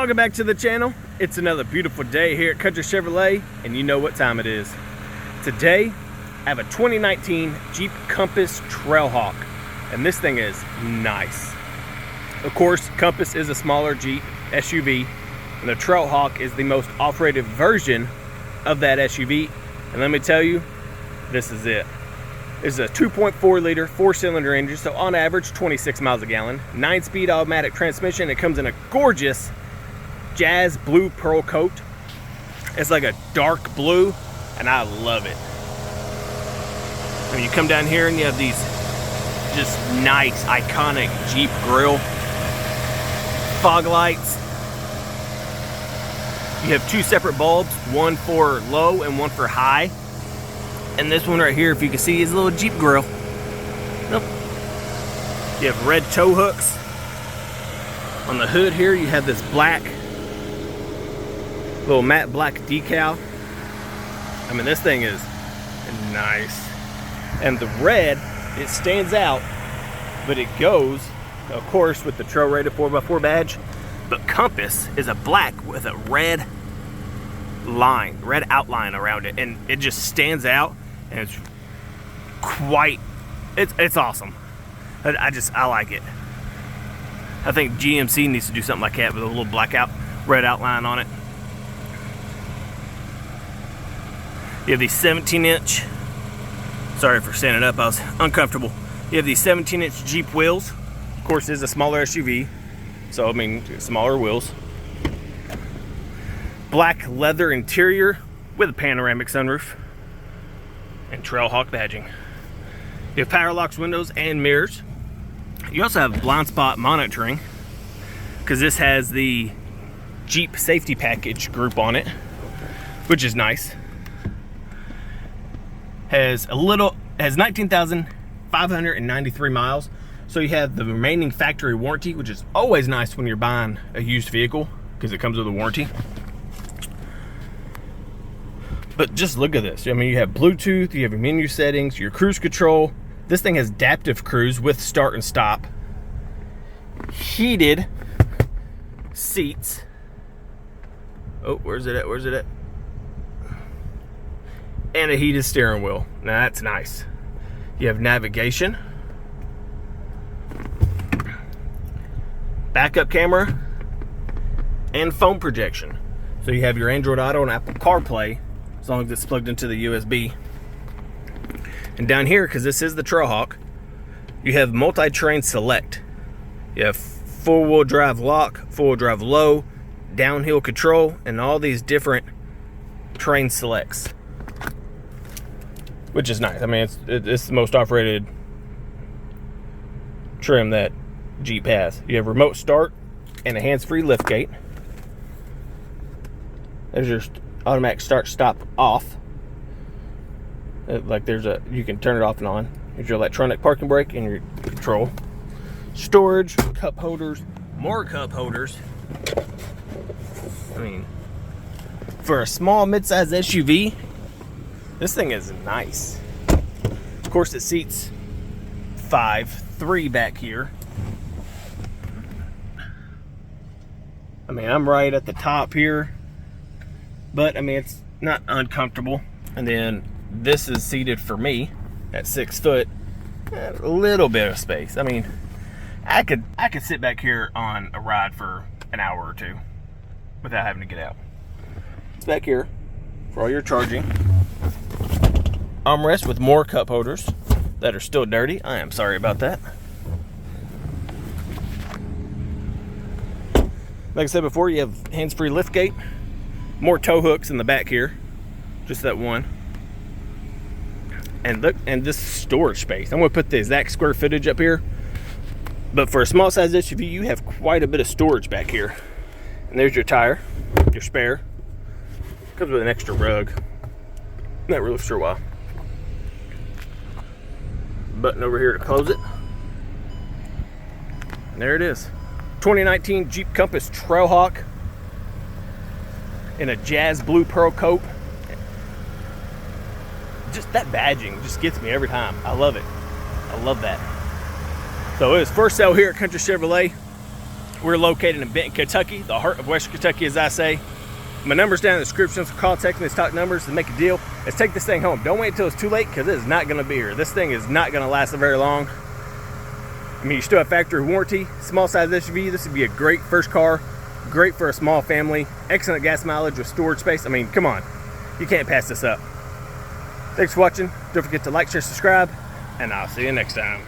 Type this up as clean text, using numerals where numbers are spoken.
Welcome back to the channel. It's another beautiful day here at Country Chevrolet, and you know what time it is. Today, I have a 2019 Jeep Compass Trailhawk, and this thing is nice. Of course, Compass is a smaller Jeep SUV, and the Trailhawk is the most off-roaded version of that SUV, and let me tell you, this is it. This is a 2.4 liter 4-cylinder engine, so on average 26 miles a gallon, 9-speed automatic transmission. It comes in a gorgeous jazz blue pearl coat. It's like a dark blue, and I love it. When you come down here and you have these just nice iconic Jeep grille, fog lights. You have two separate bulbs, one for low and one for high. And this one right here, if you can see, is a little Jeep grille. Nope. You have red tow hooks. On the hood here, you have this black, little matte black decal. I mean, this thing is nice. And the red, it stands out, but it goes, of course, with the Trail Rated 4x4 badge. But Compass is a black with a red line, red outline around it, and it just stands out, and it's quite, it's awesome. I like it. I think GMC needs to do something like that with a little blackout red outline on it. You have these 17-inch, sorry for standing up, I was uncomfortable. You have these 17-inch Jeep wheels. Of course, it is a smaller SUV, so I mean, smaller wheels. Black leather interior with a panoramic sunroof and Trailhawk badging. You have power locks, windows, and mirrors. You also have blind spot monitoring because this has the Jeep safety package group on it, which is nice. Has 19,593 miles. So you have the remaining factory warranty, which is always nice when you're buying a used vehicle because it comes with a warranty. But just look at this. I mean, you have Bluetooth, you have your menu settings, your cruise control. This thing has adaptive cruise with start and stop. Heated seats. Oh, where's it at? Where's it at? And a heated steering wheel. Now that's nice. You have navigation, backup camera, and phone projection. So you have your Android Auto and Apple CarPlay as long as it's plugged into the USB. And down here, because this is the Trailhawk, you have multi-terrain select. You have four-wheel drive lock, four-wheel drive low, downhill control, and all these different terrain selects, which is nice. I mean, it's the most off-rated trim that Jeep has. You have remote start and a hands-free liftgate. There's your automatic start stop off. Like you can turn it off and on. There's your electronic parking brake and your control. Storage, cup holders, more cup holders. I mean, for a small mid-size SUV, this thing is nice. Of course, it seats 3 back here. I mean, I'm right at the top here, but I mean, it's not uncomfortable. And then this is seated for me at 6 foot, a little bit of space. I mean, I could sit back here on a ride for an hour or two without having to get out. It's back here for all your charging. Armrest with more cup holders that are still dirty. I am sorry about that. Like I said before, you have hands-free liftgate, more tow hooks in the back here, just that one. And look, and this storage space. I'm going to put the exact square footage up here, but for a small size SUV, you have quite a bit of storage back here. And there's your tire, your spare. Comes with an extra rug. Not really sure why. Button over here to close it. And there it is. 2019 Jeep Compass Trailhawk in a jazz blue pearl coat. Just that badging just gets me every time. I love it. I love that. So it was first sale here at Country Chevrolet. We're located in Benton, Kentucky, the heart of Western Kentucky, as I say. My number's down in the description, so call, text me, let's talk numbers and make a deal. Let's take this thing home. Don't wait until it's too late, because it is not going to be here. This thing is not going to last very long. I mean, you still have factory warranty, small size SUV. This would be a great first car, great for a small family, excellent gas mileage with storage space. I mean, come on, you can't pass this up. Thanks for watching. Don't forget to like, share, subscribe, and I'll see you next time.